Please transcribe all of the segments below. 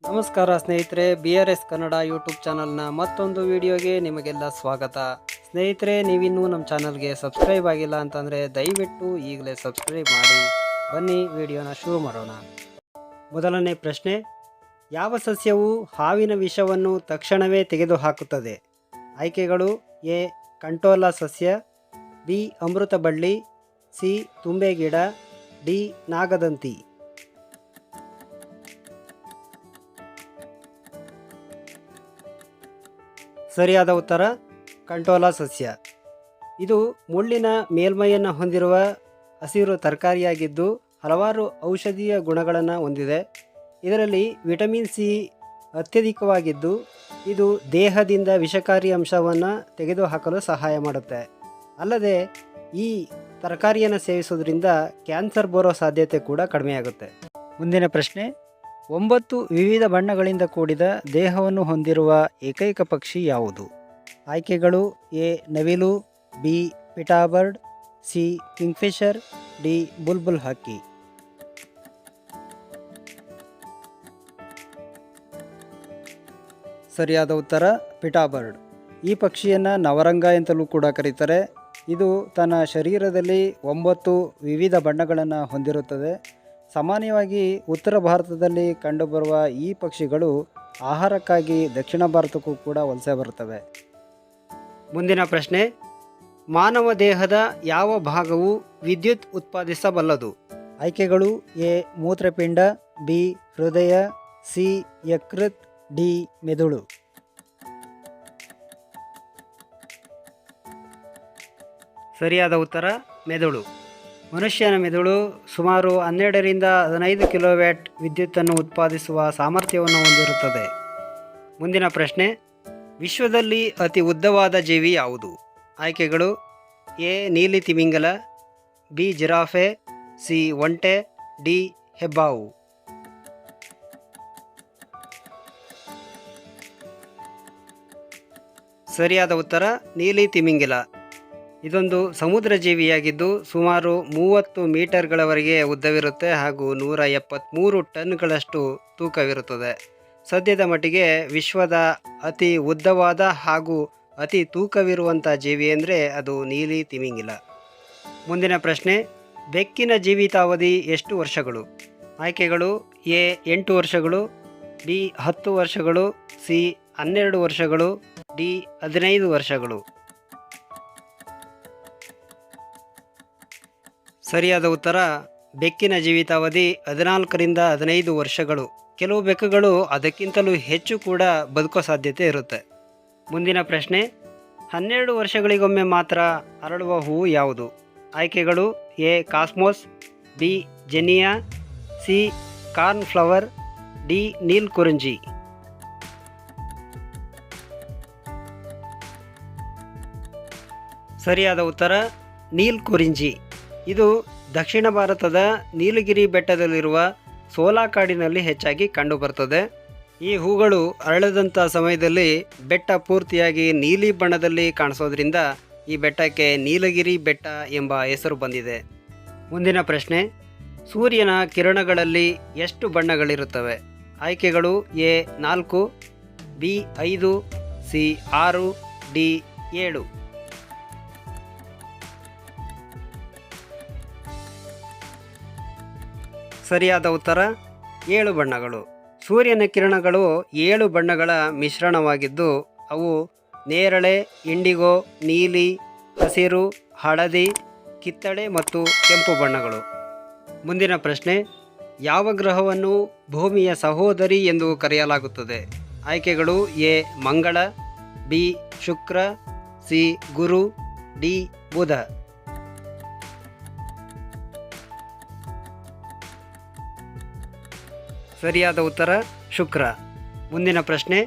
ನಮಸ್ಕಾರ ಸ್ನೇಹಿತರೆ, BRS Kannada YouTube ಚಾನಲ್ನ ಮತ್ತೊಂದು ವಿಡಿಯೋಗೆ ನಿಮಗೆಲ್ಲ ಸ್ವಾಗತ. ಸ್ನೇಹಿತರೆ, ನೀವಿನ್ನೂ ನಮ್ಮ ಚಾನಲ್ಗೆ ಸಬ್ಸ್ಕ್ರೈಬ್ ಆಗಿಲ್ಲ ಅಂತಂದರೆ ದಯವಿಟ್ಟು ಈಗಲೇ ಸಬ್ಸ್ಕ್ರೈಬ್ ಮಾಡಿ. ಬನ್ನಿ ವಿಡಿಯೋನ ಶುರು ಮಾಡೋಣ. ಮೊದಲನೇ ಪ್ರಶ್ನೆ, ಯಾವ ಸಸ್ಯವು ಹಾವಿನ ವಿಷವನ್ನು ತಕ್ಷಣವೇ ತೆಗೆದುಹಾಕುತ್ತದೆ? ಆಯ್ಕೆಗಳು: ಎ ಕಂಟೋಲಾ ಸಸ್ಯ, ಬಿ ಅಮೃತ ಬಳ್ಳಿ, ಸಿ ತುಂಬೆ ಗಿಡ, ಡಿ ನಾಗದಂತಿ. ಸರಿಯಾದ ಉತ್ತರ ಕಂಟೋಲಾ ಸಸ್ಯ. ಇದು ಮುಳ್ಳಿನ ಮೇಲ್ಮೈಯನ್ನು ಹೊಂದಿರುವ ಹಸಿರು ತರಕಾರಿಯಾಗಿದ್ದು ಹಲವಾರು ಔಷಧೀಯ ಗುಣಗಳನ್ನು ಹೊಂದಿದೆ. ಇದರಲ್ಲಿ ವಿಟಮಿನ್ ಸಿ ಅತ್ಯಧಿಕವಾಗಿದ್ದು ಇದು ದೇಹದಿಂದ ವಿಷಕಾರಿ ಅಂಶವನ್ನು ತೆಗೆದುಹಾಕಲು ಸಹಾಯ ಮಾಡುತ್ತೆ. ಅಲ್ಲದೆ ಈ ತರಕಾರಿಯನ್ನು ಸೇವಿಸೋದ್ರಿಂದ ಕ್ಯಾನ್ಸರ್ ಬರೋ ಸಾಧ್ಯತೆ ಕೂಡ ಕಡಿಮೆಯಾಗುತ್ತೆ. ಮುಂದಿನ ಪ್ರಶ್ನೆ, 9 ವಿವಿಧ ಬಣ್ಣಗಳಿಂದ ಕೂಡಿದ ದೇಹವನ್ನು ಹೊಂದಿರುವ ಏಕೈಕ ಪಕ್ಷಿ ಯಾವುದು? ಆಯ್ಕೆಗಳು: ಎ ನವಿಲು, B pitta bird, C kingfisher, D ಬುಲ್ಬುಲ್ ಹಕ್ಕಿ. ಸರಿಯಾದ ಉತ್ತರ ಪಿಟಾಬರ್ಡ್. ಈ ಪಕ್ಷಿಯನ್ನು ನವರಂಗ ಅಂತಲೂ ಕೂಡ ಕರೀತಾರೆ. ಇದು ತನ್ನ ಶರೀರದಲ್ಲಿ 9 ವಿವಿಧ ಬಣ್ಣಗಳನ್ನು ಹೊಂದಿರುತ್ತದೆ. ಸಾಮಾನ್ಯವಾಗಿ ಉತ್ತರ ಭಾರತದಲ್ಲಿ ಕಂಡುಬರುವ ಈ ಪಕ್ಷಿಗಳು ಆಹಾರಕ್ಕಾಗಿ ದಕ್ಷಿಣ ಭಾರತಕ್ಕೂ ಕೂಡ ವಲಸೆ ಬರುತ್ತವೆ. ಮುಂದಿನ ಪ್ರಶ್ನೆ, ಮಾನವ ದೇಹದ ಯಾವ ಭಾಗವು ವಿದ್ಯುತ್ ಉತ್ಪಾದಿಸಬಲ್ಲದು? ಆಯ್ಕೆಗಳು: ಎ ಮೂತ್ರಪಿಂಡ, ಬಿ ಹೃದಯ, ಸಿ ಯಕೃತ್, ಡಿ ಮೆದುಳು. ಸರಿಯಾದ ಉತ್ತರ ಮೆದುಳು. ಮನುಷ್ಯನ ಮೆದುಳು ಸುಮಾರು 12ರಿಂದ 15 ಕಿಲೋವ್ಯಾಟ್ ವಿದ್ಯುತ್ತನ್ನು ಉತ್ಪಾದಿಸುವ ಸಾಮರ್ಥ್ಯವನ್ನು ಹೊಂದಿರುತ್ತದೆ. ಮುಂದಿನ ಪ್ರಶ್ನೆ, ವಿಶ್ವದಲ್ಲಿ ಅತಿ ಉದ್ದವಾದ ಜೀವಿ ಯಾವುದು? ಆಯ್ಕೆಗಳು: ಎ ನೀಲಿ ತಿಮಿಂಗಲ, ಬಿ ಜಿರಾಫೆ, ಸಿ ಒಂಟೆ, ಡಿ ಹೆಬ್ಬಾವು. ಸರಿಯಾದ ಉತ್ತರ ನೀಲಿ ತಿಮಿಂಗಿಲ. ಇದೊಂದು ಸಮುದ್ರ ಜೀವಿಯಾಗಿದ್ದು ಸುಮಾರು 30 ಮೀಟರ್ಗಳವರೆಗೆ ಉದ್ದವಿರುತ್ತೆ ಹಾಗೂ 173 ಟನ್ಗಳಷ್ಟು ತೂಕವಿರುತ್ತದೆ. ಸದ್ಯದ ಮಟ್ಟಿಗೆ ವಿಶ್ವದ ಅತಿ ಉದ್ದವಾದ ಹಾಗೂ ಅತಿ ತೂಕವಿರುವಂಥ ಜೀವಿ ಅಂದರೆ ಅದು ನೀಲಿ ತಿಮಿಂಗಿಲ. ಮುಂದಿನ ಪ್ರಶ್ನೆ, ಬೆಕ್ಕಿನ ಜೀವಿತಾವಧಿ ಎಷ್ಟು ವರ್ಷಗಳು? ಆಯ್ಕೆಗಳು: ಎ 8 ವರ್ಷಗಳು, ಬಿ 10 ವರ್ಷಗಳು, ಸಿ 12 ವರ್ಷಗಳು, ಡಿ 15 ವರ್ಷಗಳು. ಸರಿಯಾದ ಉತ್ತರ ಬೆಕ್ಕಿನ ಜೀವಿತಾವಧಿ 14ರಿಂದ 15 ವರ್ಷಗಳು. ಕೆಲವು ಬೆಕ್ಕುಗಳು ಅದಕ್ಕಿಂತಲೂ ಹೆಚ್ಚು ಕೂಡ ಬದುಕೋ ಸಾಧ್ಯತೆ ಇರುತ್ತೆ. ಮುಂದಿನ ಪ್ರಶ್ನೆ, 12 ವರ್ಷಗಳಿಗೊಮ್ಮೆ ಮಾತ್ರ ಅರಳುವ ಹೂವು ಯಾವುದು? ಆಯ್ಕೆಗಳು: A cosmos, B zinnia, C cornflower, D Neelakurinji. ಸರಿಯಾದ ಉತ್ತರ ನೀಲ್ ಕುರಿಂಜಿ. ಇದು ದಕ್ಷಿಣ ಭಾರತದ ನೀಲಗಿರಿ ಬೆಟ್ಟದಲ್ಲಿರುವ ಸೋಲಾ ಕಾಡಿನಲ್ಲಿ ಹೆಚ್ಚಾಗಿ ಕಂಡುಬರ್ತದೆ. ಈ ಹೂಗಳು ಅರಳದಂಥ ಸಮಯದಲ್ಲಿ ಬೆಟ್ಟ ಪೂರ್ತಿಯಾಗಿ ನೀಲಿ ಬಣ್ಣದಲ್ಲಿ ಕಾಣಿಸೋದ್ರಿಂದ ಈ ಬೆಟ್ಟಕ್ಕೆ ನೀಲಗಿರಿ ಬೆಟ್ಟ ಎಂಬ ಹೆಸರು ಬಂದಿದೆ. ಮುಂದಿನ ಪ್ರಶ್ನೆ, ಸೂರ್ಯನ ಕಿರಣಗಳಲ್ಲಿ ಎಷ್ಟು ಬಣ್ಣಗಳಿರುತ್ತವೆ? ಆಯ್ಕೆಗಳು: ಎ 4, ಬಿ 5, ಸಿ 6, ಡಿ 7. ಸರಿಯಾದ ಉತ್ತರ 7 ಬಣ್ಣಗಳು. ಸೂರ್ಯನ ಕಿರಣಗಳು 7 ಬಣ್ಣಗಳ ಮಿಶ್ರಣವಾಗಿದ್ದು ಅವು ನೇರಳೆ, ಇಂಡಿಗೋ, ನೀಲಿ, ಹಸಿರು, ಹಳದಿ, ಕಿತ್ತಳೆ ಮತ್ತು ಕೆಂಪು ಬಣ್ಣಗಳು. ಮುಂದಿನ ಪ್ರಶ್ನೆ, ಯಾವ ಗ್ರಹವನ್ನು ಭೂಮಿಯ ಸಹೋದರಿ ಎಂದು ಕರೆಯಲಾಗುತ್ತದೆ? ಆಯ್ಕೆಗಳು: ಎ ಮಂಗಳ, ಬಿ ಶುಕ್ರ, ಸಿ ಗುರು, ಡಿ ಬುಧ. ಸರಿಯಾದ ಉತ್ತರ ಶುಕ್ರ. ಮುಂದಿನ ಪ್ರಶ್ನೆ,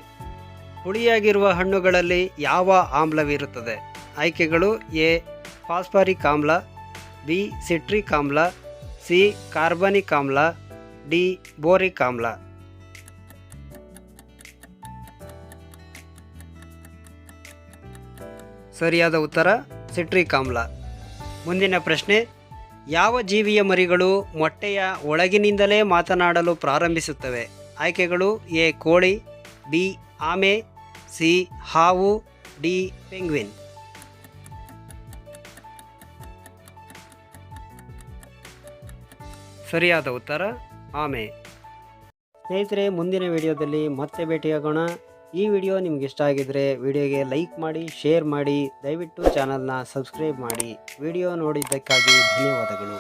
ಹುಳಿಯಾಗಿರುವ ಹಣ್ಣುಗಳಲ್ಲಿ ಯಾವ ಆಮ್ಲವಿರುತ್ತದೆ? ಆಯ್ಕೆಗಳು: ಎ ಫಾಸ್ಫರಿಕ್ ಆಮ್ಲ, ಬಿ ಸಿಟ್ರಿಕ್ ಆಮ್ಲ, ಸಿ ಕಾರ್ಬನಿಕ್ ಆಮ್ಲ, ಡಿ ಬೋರಿಕ್ ಆಮ್ಲ. ಸರಿಯಾದ ಉತ್ತರ ಸಿಟ್ರಿಕ್ ಆಮ್ಲ. ಮುಂದಿನ ಪ್ರಶ್ನೆ, ಯಾವ ಜೀವಿಯ ಮರಿಗಳು ಮೊಟ್ಟೆಯ ಒಳಗಿನಿಂದಲೇ ಮಾತನಾಡಲು ಪ್ರಾರಂಭಿಸುತ್ತವೆ? ಆಯ್ಕೆಗಳು: ಎ ಕೋಳಿ, ಬಿ ಆಮೆ, ಸಿ ಹಾವು, ಡಿ ಪೆಂಗ್ವಿನ್. ಸರಿಯಾದ ಉತ್ತರ ಆಮೆ. ಸ್ನೇಹಿತರೆ, ಮುಂದಿನ ವಿಡಿಯೋದಲ್ಲಿ ಮತ್ತೆ ಭೇಟಿಯಾಗೋಣ. ಈ ವಿಡಿಯೋ ನಿಮ್ಗೆ ಇಷ್ಟ ಆಗಿದ್ರೆ ವಿಡಿಯೋಗೆ ಲೈಕ್ ಮಾಡಿ, ಶೇರ್ ಮಾಡಿ, ದಯವಿಟ್ಟು ಚಾನಲ್ನ ಸಬ್ಸ್ಕ್ರೈಬ್ ಮಾಡಿ. ವಿಡಿಯೋ ನೋಡಿದ್ದಕ್ಕಾಗಿ ಧನ್ಯವಾದಗಳು.